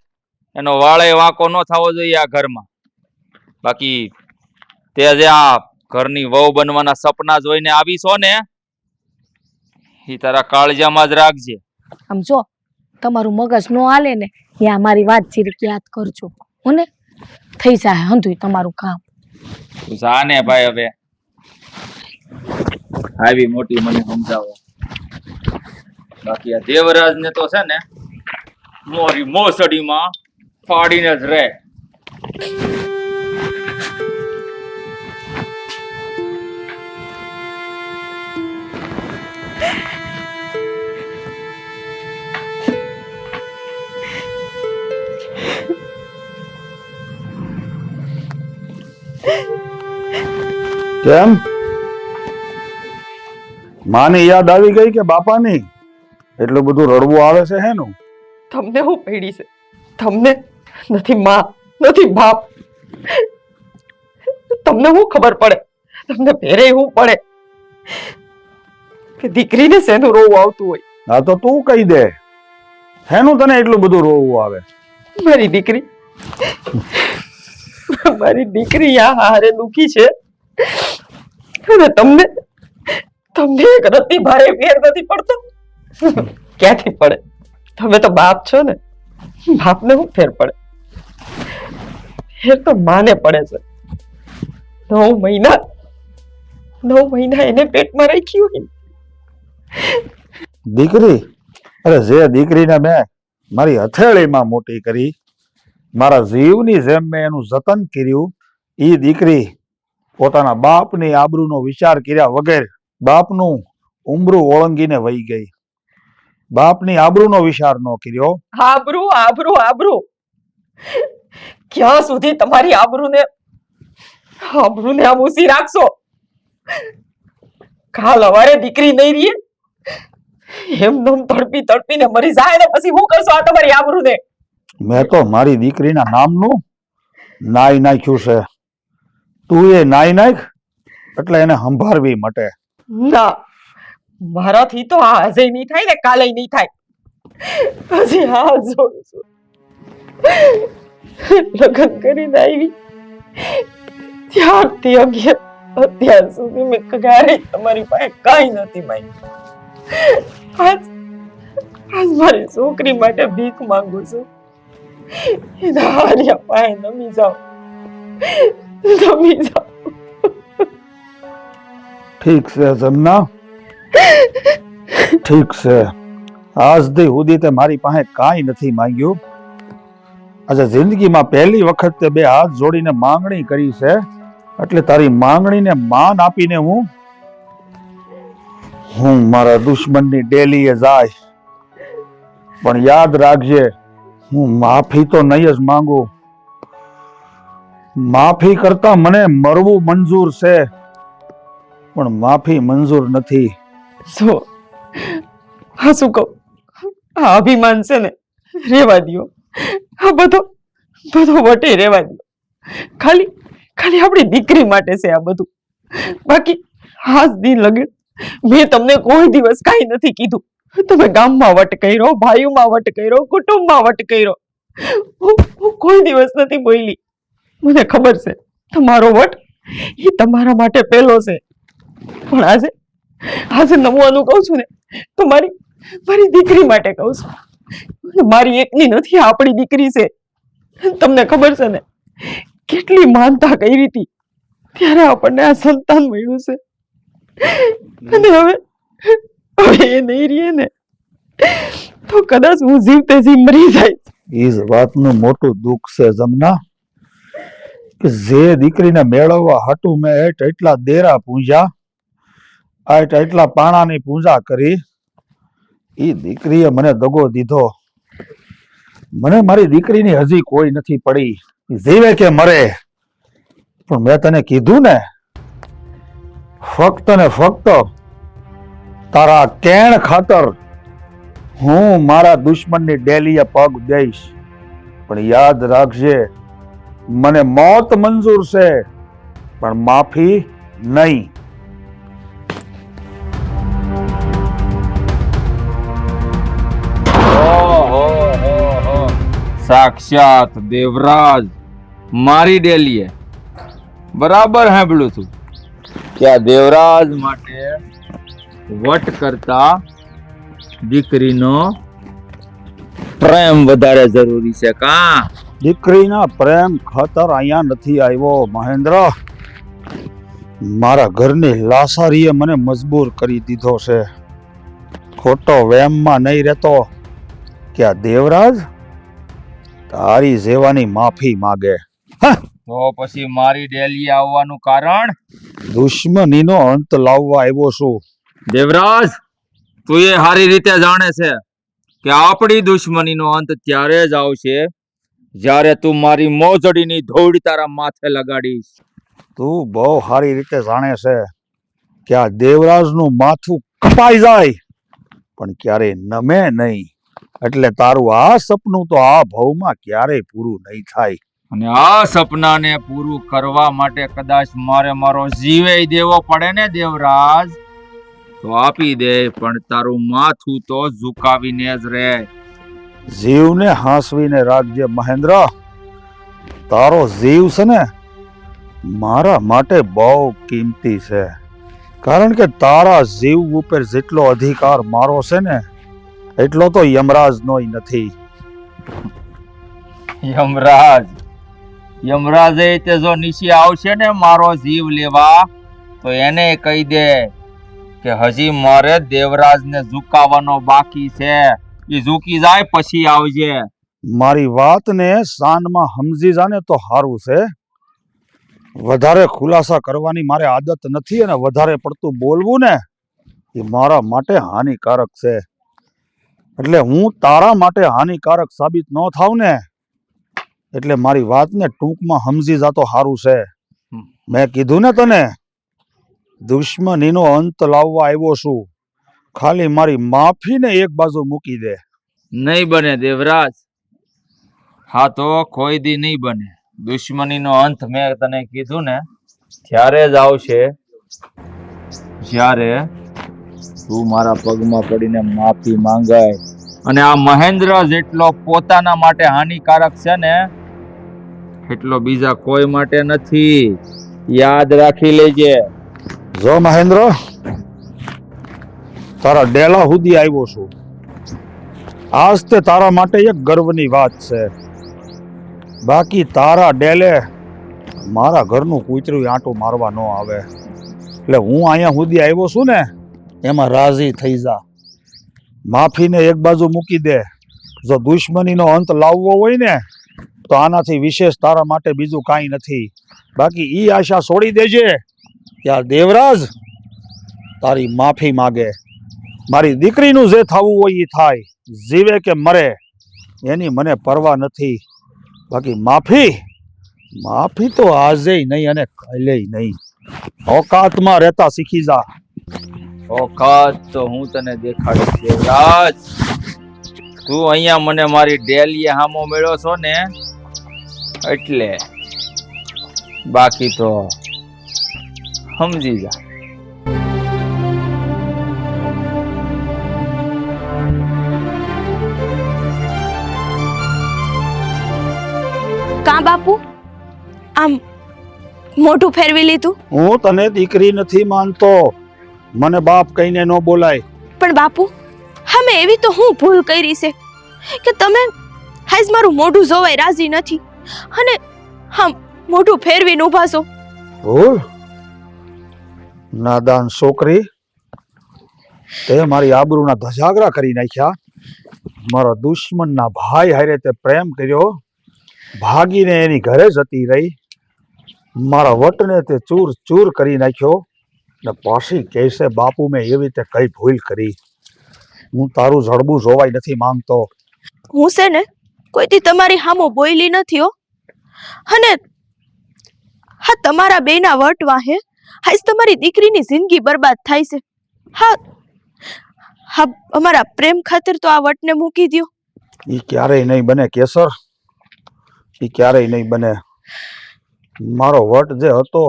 D: એનો વાળે વાંકો ન થવો જોઈએ આ ઘરમાં. બાકી તે જે આ ઘરની વહુ બનવાના સપના જોઈને આવીશો ને એ તારા કાળજામાં જ રાખજે.
B: આમ જો તમારું મગજ નો હાલે ને ત્યાં મારી વાત જીરીક યાદ કરજો, હોને થઈ જાય હંધુય તમારું કામ.
D: તું જા ને ભાઈ, હવે આવી મોટી મને સમજાવો. બાકી આ દેવરાજ ને તો છે ને મોરી મોસડીમાં ફાડીને જ રહે.
E: કેમ માની યાદ આવી ગઈ કે બાપાની? એટલું બધું રડવું આવે છે હેનું?
G: તમને હું પડી છે? તમને નથી માં, નથી બાપ, તમને શું ખબર પડે? તમને ભેરે શું પડે કે દીકરીને શેનું રોવું આવતું હોય?
E: હા તો તું કહી દે, હેનું તને એટલું બધું રોવું આવે?
G: મારી દીકરી, મારી દીકરી આ હારે દુખી છે અને તમને તમને એક રત્તી ભારે ફેર નથી પડતો. ક્યાંથી પડે? તમે તો બાપ છો ને, બાપને શું ફેર પડે? ફેર તો માને પડે છે. 9 મહિના એને પેટમાં રાખી હોય.
E: દીકરી, અરે જે દીકરીને મેં મારી હથેળીમાં મોટી કરી, મારા જીવની જેમ મેં એનું જતન કર્યું, એ દીકરી પોતાના બાપની આબરૂનો વિચાર કર્યા વગર બાપનું ઉંબરું ઓળંગીને વહી ગઈ. બાપની આબરૂનો વિચાર ન કર્યો.
G: આબરૂ આબરૂ આબરૂ, ક્યાં સુધી તમારી આબરૂને આમ ઉસી રાખશો? કાલ હવારે દીકરી નહીં રહી એમ નમ તડપી તડપીને મરી જાય ને પછી શું કરશો આ તમારી આબરૂને?
E: મેં તો મારી દીકરીના નામનું નાઈ નાખ્યું છે. તું એ નાઈ નાખ એટલે એને સંભાળવી મટે.
G: ના, મારાથી તો આ આજે નહીં થાય ને કાલે નહીં થાય. હજી હાથ જોડું છું. લગ્ન કરીને આવી ત્યારથી અત્યાર સુધી મેં ક્યારેય તમારી પાસે કાંઈ નથી માંગ્યું. આજ મારી છોકરી માટે ભીખ માંગુ છું. એના હાર્યા પાસે નમી જાઓ.
E: ઠીક છે જમના, ઠીક છે. આજ સુધી તે મારી પાસે કાંઈ નથી માંગ્યું. આજે જિંદગીમાં પહેલી વખત તે બે હાથ જોડીને માંગણી કરી છે, એટલે તારી માંગણીને માન આપીને હું મારા દુશ્મનની ડેલીએ જાય. પણ યાદ રાખજે, હું માફી તો નહીં જ માંગુ, માફી કરતા મને મરવું મંજૂર છે, પણ માફી મંજૂર નથી.
G: જો હા શું કહું, આ અભિમાન છે ને રેવા દ્યો, આ બધો વટે રેવા દ્યો. ખાલી ખાલી આપણી દીકરી માટે છે આ બધું. બાકી આજ દી લગે મેં તમને કોઈ દિવસ કાંઈ નથી કીધું. તમે ગામમાં વટ કર્યો, ભાઈઓમાં વટ કર્યો, કુટુંબમાં વટ કર્યો, હું કોઈ દિવસ નથી બોલી. મને ખબર છે તમારો વટ એ તમારા માટે પહેલો છે, પણ આજે નમવાનું કહું છું ને તો મારી દીકરી માટે કહું છું. મારી એકની નથી, આપણી દીકરી છે. તમને ખબર છે ને કેટલી માનતા કરી હતી ત્યારે આપણને આ સંતાન મળ્યું છે, અને હવે એ નહીં રહે ને તો કદાચ હું જીવતે જીવ મરી જાય.
E: એ જ વાતનું મોટું દુઃખ છે જમના, કે જે દીકરીને મેળવવા હતું મેં એટલા દેરા પૂંજ્યા, એટલા પાણાની પૂજા કરી, એ દીકરીએ મને દગો દીધો. મને મારી દીકરીની હજી કોઈ નથી પડી, જીવે કે મરે. પણ મેં તને કીધું ને, ફક્ત ને ફક્ત તારા કેણ ખાતર હું મારા દુશ્મનની ડેલીએ પગ દઈશ. પણ યાદ રાખજે, મને મોત મંજૂર છે, પણ માફી નહીં.
D: સાક્ષાત દેવરાજ મારી ડેલીએ બરાબર સાંભળ્યું તું કે આ દેવરાજ માટે વટ કરતા દીકરીનો પ્રેમ વધારે જરૂરી છે. કા
E: દીકરીના પ્રેમ ખાતર અહીંયા નથી આવ્યો મહેન્દ્ર. મારા ઘરની લાસારીએ મને મજબૂર કરી દીધો છે. ખોટો વેમમાં નહીં રહેતો કે આ દેવરાજ તારી જેવાની માફી માગે.
D: તો પછી મારી ડેલીએ આવવાનું કારણ?
E: દુશ્મનીનો અંત લાવવા આવ્યો છું.
D: દેવરાજ, તું એ સારી રીતે જાણે છે કે આપણી દુશ્મનીનો અંત ત્યારે જ આવશે જ્યારે તું મારી મોજડીની ધૂળ તારા માથે લગાડીશ.
E: તું બહુ સારી રીતે જાણે છે કે આ દેવરાજનું માથું કપાઈ જાય પણ ક્યારેય નમે નહીં. એટલે તારું આ સપનું તો આ ભવમાં ક્યારેય પૂરું નહીં થાય.
D: અને આ સપનાને પૂરું કરવા માટે કદાચ મારો જીવે દેવો પડે ને દેવરાજ, તો આપી દે, પણ તારું માથું તો ઝુકાવીને જ રહે.
E: જીવને હાંસવીને રાખજે મહેન્દ્ર. તારો જીવ છે ને મારા માટે બહુ કિંમતી છે, કારણ કે તારા જીવ ઉપર જેટલો અધિકાર મારો છે ને એટલો તો યમરાજનો નથી.
D: યમરાજે તે જો નીચે આવશે ને મારો જીવ લેવા, તો એને કહી દે કે હજી મારે દેવરાજને ઝુકાવવાનો બાકી છે. એ ઝૂકી જાય પછી આવજે.
E: મારી વાતને શાનમાં સમજી જાને તો સારું છે. વધારે ખુલાસા કરવાની મારે આદત નથી, અને વધારે પડતું બોલવું ને એ મારા માટે હાનિકારક છે. એટલે હું તારા માટે હાનિકારક સાબિત ન થાવ ને, એટલે મારી વાતને ટૂંકમાં સમજી જાતો સારું છે. મેં કીધું ને તને, દુશ્મનીનો અંત લાવવા આવ્યો છું. ખાલી મારી માફીને એક બાજુ મૂકી દે.
D: નહીં બને દેવરાજ, હા તો કોઈ દી નહીં બને. દુશ્મનીનો અંત મેં તને કીધું ને ત્યારે જ આવશે જ્યારે તું મારા પગમાં પડીને માફી માંગાય. અને આ મહેન્દ્ર જેટલો પોતાના માટે હાનિકારક છે ને એટલો બીજા કોઈ માટે નથી. યાદ રાખી લેજે.
E: જો મહેન્દ્ર, તારા ડેલા સુધી આવ્યો છું. આજ તે તારા માટે એક ગર્વની વાત છે. બાકી તારા ડેલે મારા ઘરનું કૂતરું આંટો મારવા ન આવે. એટલે હું અહીંયા સુધી આવ્યો છું ને એમાં રાજી થઈ જા. માફીને એક બાજુ મૂકી દે. જો દુશ્મનીનો અંત લાવવો હોય ને તો આનાથી વિશેષ તારા માટે બીજું કાંઈ નથી. બાકી ઈ આશા છોડી દેજે કે આ દેવરાજ તારી માફી માગે. મારી દીકરીનું જે થવું હોય એ થાય, જીવે કે મરે, એની મને પરવા નથી. બાકી માફી તો આજે નહીં અને કાલે નહીં. ઓકાતમાં રહેતા શીખી જા.
D: ઓકાત તો હું તને દેખાડીશ દેવરાજ. તું અહીંયા મને મારી ડેલીએ હામો મેળ્યો છો ને એટલે, બાકી તો સમજી જા.
B: કાં બાપુ આમ મોઢું ફેરવી લીધું?
E: હું તને દીકરી નથી માનતો. મને બાપ કહીને ન બોલાય.
B: પણ બાપુ અમે એવી તો હું ભૂલ કરી છે કે તમે હાઈસ મારું મોઢું જોવાય રાજી નથી અને હમ મોઢું ફેરવીને ઊભા છો.
E: ભૂલ? નાદાન છોકરી, તે મારી આબરૂના ધજાગરા કરી નાખ્યા. મારા દુશ્મનના ભાઈ હારે તે પ્રેમ કર્યો, ભાગીને એની ઘરે જતી રહી. મારા વટને તે ચૂર ચૂર કરી નાખ્યો ને પાછી કહેશે બાપુ મેં એવી રીતે કઈ ભૂલ કરી. હું તારું જડબું જોવાય નથી માંગતો.
B: હું છે ને કોઈથી તમારી હામો બોયલી નથી હો. અને હા તમારા બેના વટ વાહે હાઈસ તમારી દીકરીની જિંદગી બરબાદ થાય છે. હા હા અમારા પ્રેમ ખાતર તો આ વટને મૂકી દ્યો.
E: એ ક્યારેય નહીં બને કેસર, એ ક્યારેય નહીં બને. મારો વટ જે હતો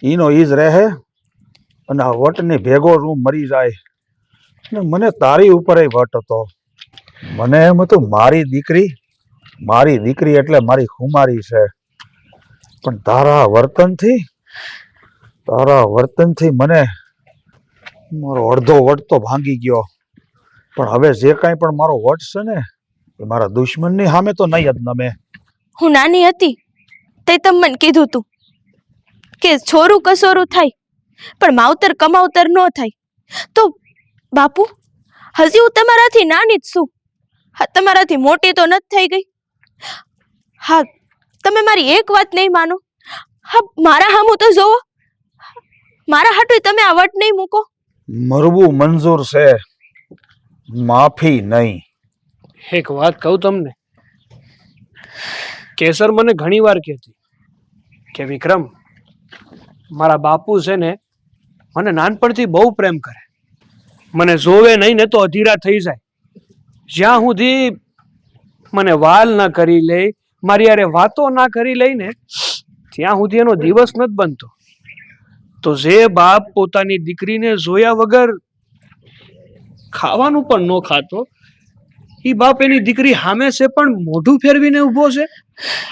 E: ઈનો ઈ જ રહે અને આ વટની ભેગો હું મરી જાય. ને મને તારી ઉપર વટ હતો. મને એમ હતું મારી દીકરી એટલે મારી ખુમારી છે. પણ તારા વર્તનથી મને મારો અડધો વટ તો ભાંગી ગયો. પણ હવે જે કાંઈ પણ મારો વટ છે ને એ મારા દુશ્મનની સામે તો નહીં જ નમે.
B: હું નાની હતી તે તમે મને કીધું તું કે છોરું કસોરું થાય પણ માવતર કમાવતર ન થાય. તો બાપુ હજી હું તમારાથી નાની જ છું. હા તમારાથી મોટી તો નથી થઈ ગઈ. હા તમે મારી એક વાત નહીં માનો. હા મારા હામું તો જોવો. મારા હાટું તમે આ વટ નહીં મૂકો.
E: મરવું મંજૂર છે, માફી નહીં.
A: એક વાત કહું તમને, કેસર મને ઘણી વાર કહેતી કે વિક્રમ, મારા બાપુ છે ને મને નાનપણથી બહુ પ્રેમ કરે. મને જોવે નહીં ને તો અધીરા થઈ જાય. જ્યાં સુધી મને વાલ ના કરી લે, મારી યારે વાતો ના કરી લઈને ત્યાં સુધી એનો દિવસ નથી બનતો. તો જે બાપ પોતાની દીકરીને જોયા વગર ખાવાનું પણ ન ખાતો, એ બાપ એની દીકરી સામે છે પણ મોઢું ફેરવીને ઊભો છે.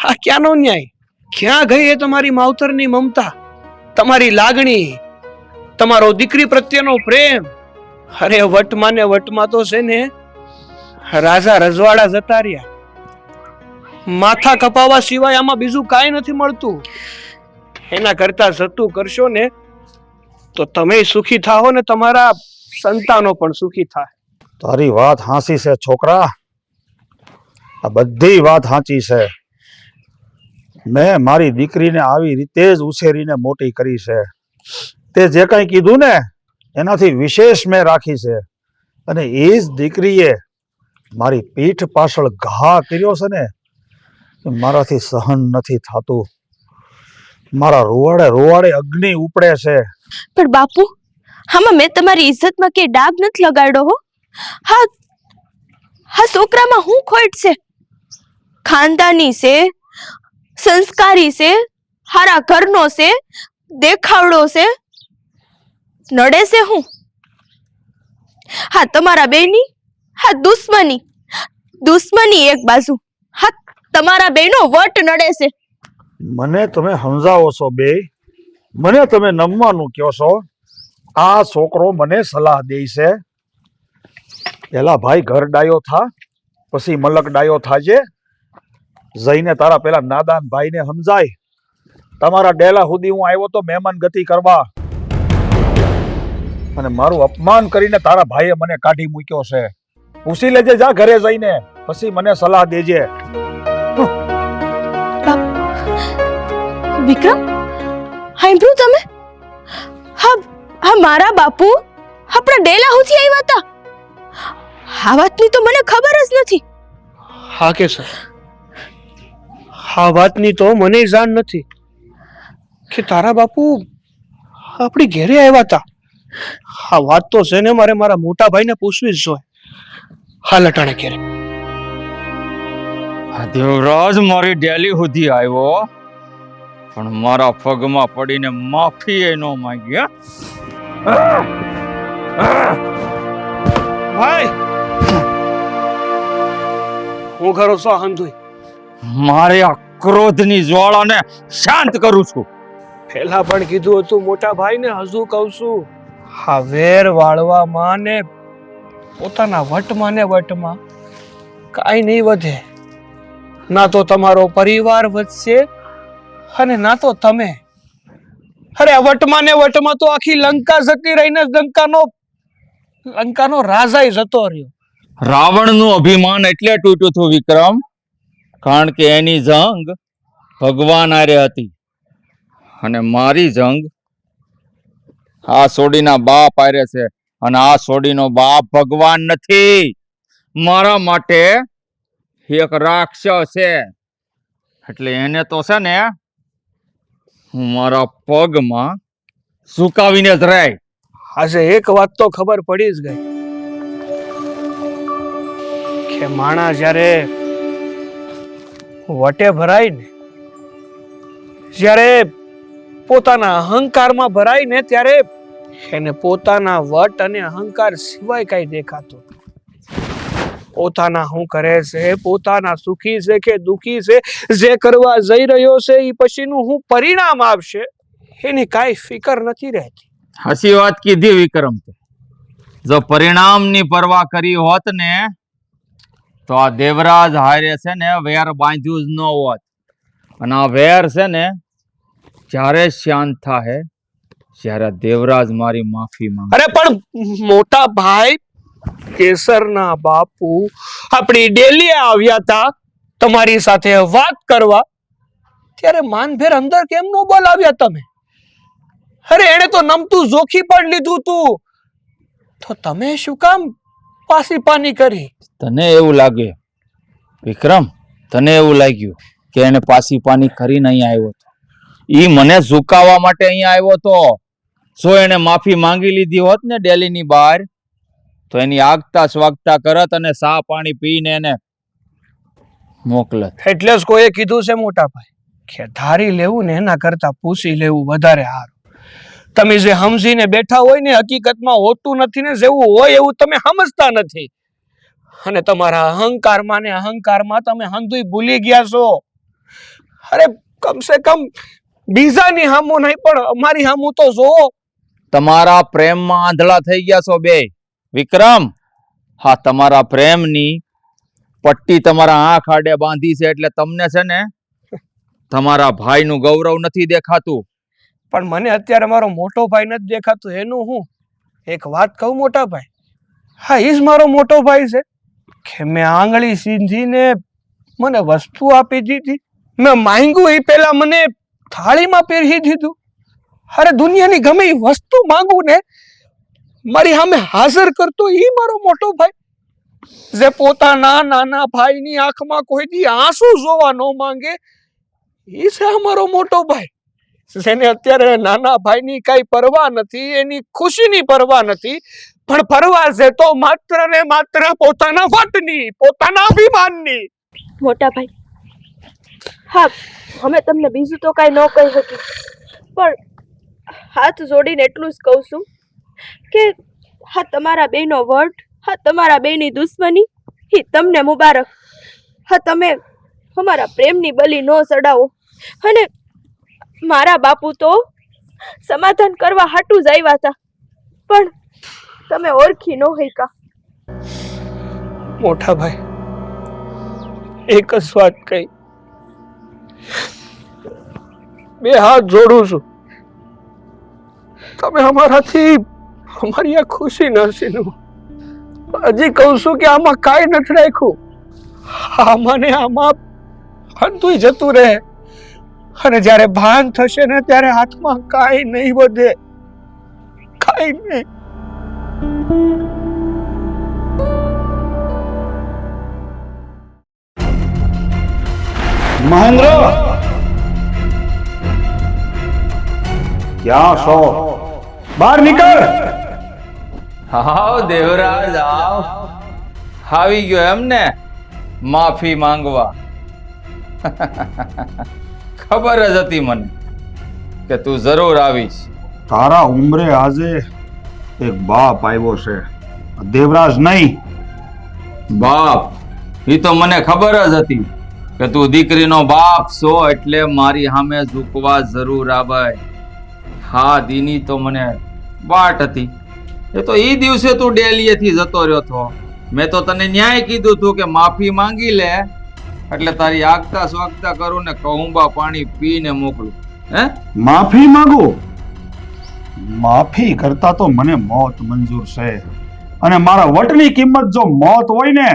A: આ ક્યાંનો ન્યાય? ક્યાં ગઈ એ તમારી માવતરની મમતા, તમારી લાગણી, તમારો દીકરી પ્રત્યેનો પ્રેમ? અરે વટમાં ને વટમાં તો છે ને રાજા રજવાડા જતા રહ્યા. માથા કપાવા સિવાય આમાં બીજું કાંઈ નથી મળતું. એના કરતા જતું કરશો ને તો તમે સુખી થાઓ ને તમારા સંતાનો પણ સુખી થાય.
E: તારી વાત હાંસી છે છોકરા, આ બધી વાત સાચી છે. મેં મારી દીકરીને આવી રીતે જ ઉછેરીને મોટી કરી છે. તે જે કંઈ કીધું ને એનાથી વિશેષ મેં રાખી છે. અને એ જ દીકરીએ મારી પીઠ પાછળ ઘા કર્યો છે ને, મારાથી સહન નથી થતું. મારા રોવાડે અગ્નિ ઉપડે છે.
B: પણ બાપુ આમાં મેં તમારી ઇજ્જતમાં કે ડાઘ નથી લગાડ્યો હો. હા હા છોકરામાં હું ખોટ છે? ખાનદાની છે, સંસ્કારી છે, હારા ઘરનો છે, દેખાવડો છે, નડે છે હું? હા તમારા બેની હા દુશ્મની એક બાજુ, હા તમારા બેનો વટ નડે છે.
E: મને તમે સમજાવો છો બે, મને તમે નમવાનું કહો છો. આ છોકરો મને સલાહ દે છે, પેલા ભાઈ ઘર ડાયો થા પછી મલક ડાયો થાજે. જઈને તારા પેલા નાદાન ભાઈને સમજાય. તમારા ડેલા સુધી હું આવ્યો તો મહેમાન ગતિ કરવા, અને મારું અપમાન કરીને તારા ભાઈએ મને કાઢી મૂક્યો છે. પૂછી લેજે જા ઘરે જઈને, પછી મને સલાહ દેજે.
B: વિક્રમ સાંભળ્યું તમે? હા હા મારા બાપુ આપણા ડેલા સુધી આવ્યા હતા. આ વાતની તો મને ખબર જ નથી.
A: હા કે સર, આ વાતની તો મને જાણ નથી કે તારા બાપુ આપણી ઘેરે આવ્યા હતા. આ વાત તો છે ને મારે મારા મોટા ભાઈને પૂછવી જ જોઈએ. હાલ અટાણે ઘેરે.
D: આ દેવરાજ મારી ડેલી સુધી આવ્યો પણ મારા પગમાં પડીને માફી એ ન માંગી.
A: ભાઈ હું કરો છો હંધુઈ?
D: મારે આ ક્રોધની જ્વાળાને શાંત કરું છું.
A: પહેલા પણ કીધું હતું મોટા ભાઈને, હજુ કહું છું. હા, વેર વાળવામાં ને પોતાના વટમાં ને વટમાં કાંઈ નહીં વધે. ના તો તમારો પરિવાર વધશે અને ના તો તમે. અરે વટમાં ને વટમાં તો આખી લંકા જતી રહીને લંકાનો રાજાય જતો રહ્યો.
D: રાવણનું અભિમાન એટલે તૂટ્યું હતું વિક્રમ, કારણ કે એની જંગ ભગવાન હારે હતી અને મારી જંગ આ સોડીના બાપ હારે છે. અને આ સોડીનો બાપ ભગવાન નથી, મારા માટે એક રાક્ષસ છે. એટલે એને તો છે ને હું મારા પગમાં ઝુકાવીને જ રહે.
A: આજે એક વાત તો ખબર પડી જ ગઈ કે માણસ જ્યારે વટે ભરાય ને, જ્યારે પોતાના અહંકારમાં ભરાય ને, ત્યારે એને પોતાના વટ અને અહંકાર સિવાય કઈ દેખાતું. પોતાના શું કરે છે, પોતાના સુખી છે કે દુખી છે, જે કરવા જઈ રહ્યો છે એ પછીનું શું પરિણામ આવશે એની કાંઈ ફિકર નથી રહેતી.
D: હાચી વાત કીધી વિક્રમ. જો પરિણામની પરવા કરી હોત ને તો આ દેવરાજ હારે છે ને વેર બાંધ્યું જ ન હોત. અને આ વેર છે ને જ્યારે શાંત થાય જ્યારે દેવરાજ મારી માફી માંગે.
A: અરે પણ મોટા ભાઈ, કેસરના બાપુ આપણી ડેલી આવ્યા હતા તમારી સાથે વાત કરવા, ત્યારે માનભેર અંદર કેમ નો બોલાવ્યા તમે? અરે એને તો નમતું જોખી પણ લીધું તું, તો તમે શું કામ પાસી પાની કરી?
D: તને એવું લાગે વિક્રમ, તને એવું લાગ્યું કે એને પાસી પાની કરીને અહીંયા આવ્યો હતો? ઈ મને ઝુકાવવા માટે અહીંયા આવ્યો હતો. જો એને માફી માંગી લીધી હોત ને ડેલીની બહાર, તો એની આગતા સ્વાગતા કરત અને સા પાણી પીને એને મોકલત.
A: એટલે જ કોઈએ કીધું છે મોટા ભાઈ કે ધારી લેવું ને એના કરતા પૂછી લેવું વધારે સારું. તમે જે સમજીને બેઠા હોય ને હકીકતમાં હોતું નથી ને, જેવું હોય એવું તમે સમજતા નથી. અને તમારા અહંકારમાં તમે હંધુય ભૂલી ગયા છો. અરે કમસે કમ બીજાની હામું નહીં પણ અમારી હામું તો જોવો.
D: તમારા પ્રેમમાં આંધળા થઈ ગયા છો બે વિક્રમ. હા, તમારા પ્રેમની પટ્ટી તમારા આંખ આડે બાંધી છે એટલે તમને છે ને તમારા ભાઈનું ગૌરવ નથી દેખાતું.
A: પણ મને અત્યારે મારો મોટો ભાઈ નથી દેખાતો. એનું હું એક વાત કહું મોટા ભાઈ, હા એ જ મારો મોટો ભાઈ છે કે મેં આંગળી સીંધીને મને વસ્તુ આપી દીધી, મેં માંગ્યું એ પહેલા મને થાળીમાં પહેરી દીધું. અરે દુનિયાની ગમે એ વસ્તુ માંગું ને મારી સામે હાજર કરતો એ મારો મોટો ભાઈ, જે પોતાના નાના ભાઈની આંખમાં કોઈ દી આંસુ જોવા ન માંગે, એ છે અમારો મોટો ભાઈ. જેને અત્યારે નાના ભાઈની કઈ પરવા નથી, એની ખુશીની પરવા નથી, પણ પરવા છે તો માત્ર ને માત્ર પોતાના વટની, પોતાના અભિમાનની.
B: મોટા ભાઈ, હા અમે તમને બીજું તો કાંઈ ન કહી શકી, પણ હાથ જોડીને એટલું જ કહું છું કે હા તમારા બેનો વટ, હા તમારા બેની દુશ્મની એ તમને મુબારક. હા તમે અમારા પ્રેમની બલી ન ચડાવો. અને મારા બાપુ તો સમાધાન કરવા હાટું જ આવ્યા હતા, પણ તમે ઓળખી ન હૈકા.
A: મોટા ભાઈ, એક જ વાત કહી, બે હાથ જોડું છું, તમે અમારાથી અમારી આ ખુશી નસીનું. હજી કહું છું કે આમાં કાંઈ નથી રાખ્યું. આમાં હંધુય જતું રહે અને જ્યારે ભાન થશે ને ત્યારે હાથમાં કાંઈ નહીં વધે, કાંઈ નહીં.
E: મહેન્દ્ર ક્યાં છો? બહાર નીકળ.
D: આવ દેવરાજ આવ. આવી ગયો એમ ને માફી માંગવા? ખબર જ હતી મને કે તું જરૂર આવીશ.
E: તારા ઉંમરે આજે એક બાપ આવ્યો છે, દેવરાજ નહીં.
D: બાપ? એ તો મને ખબર જ હતી કે તું દીકરીનો બાપ છો, એટલે મારી સામે ઝૂકવા જરૂર આવે. હા, દીની તો મને વાટ હતી. એ તો ઈ દિવસે તું ડેલીએથી જતો રહ્યો છો. મેં તો તને ન્યાય કીધું તું કે માફી માંગી લે એટલે તારી આગતા સ્વાગતા કરું ને કહુંબા પાણી પીને મોકલું. હે?
E: માફી માંગુ? માફી કરતા તો મને મોત મંજૂર છે, અને મારા વટની કિંમત જો મોત હોય ને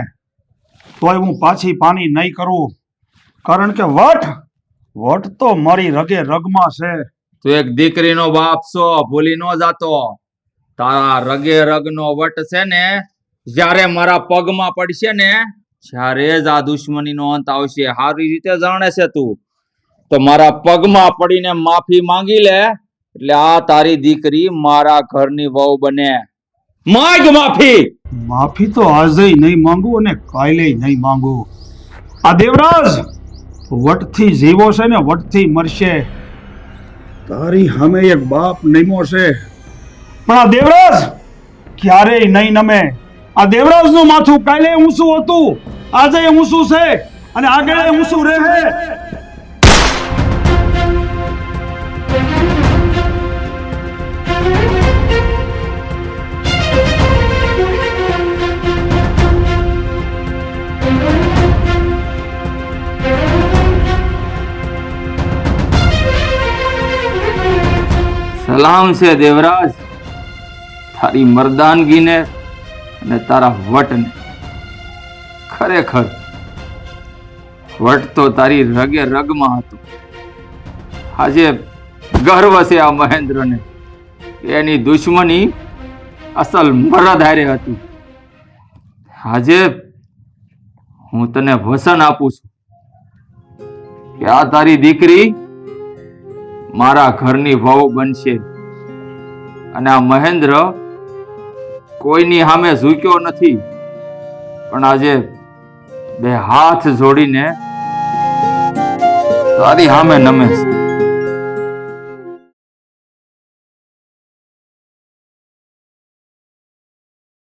E: તોય હું પાછી પાણી નહીં કરું, કારણ કે વટ તો મારી રગે રગમાં છે.
D: તું એક દીકરીનો બાપ છો, ભૂલી ન જાતો. તારા રગે રગનો વટ છે ને જ્યારે મારા પગમાં પડશે ને ત્યારે જ આ દુશ્મનીનો અંત આવશે. સારી રીતે જાણે છે તું. તો મારા પગમાં પડીને માફી માંગી લે એટલે આ તારી દીકરી મારા ઘરની વહુ બને. માંગ માફી.
E: માફી તો આજે નહીં માંગુ અને કાલે નહીં માંગુ. આ દેવરાજ વટથી જીવો છે ને વટથી મરશે. તારી સામે એક બાપ નમ્યો છે, પણ આ દેવરાજ ક્યારેય નહીં નમે. આ દેવરાજનું માથું કાલે ઊંચું હતું, આજે ઊંચું છે અને આગળ ઊંચું રહે.
D: સલામ છે દેવરાજ, તારી મર્દાનગીને અને તારા વટને. ખરેખર વટ તો તારી રગે રગમાં હતો. આજે ગર્વ છે આ મહેન્દ્રને, એની દુશ્મની અસલ મરદ હારે હતી. આજે હું તને વચન આપું છું કે આ તારી દીકરી મારા ઘરની વહુ બનશે, અને આ મહેન્દ્ર કોઈની સામે ઝૂક્યો નથી, પણ આજે બે હાથ જોડીને તારી સામે નમે છે.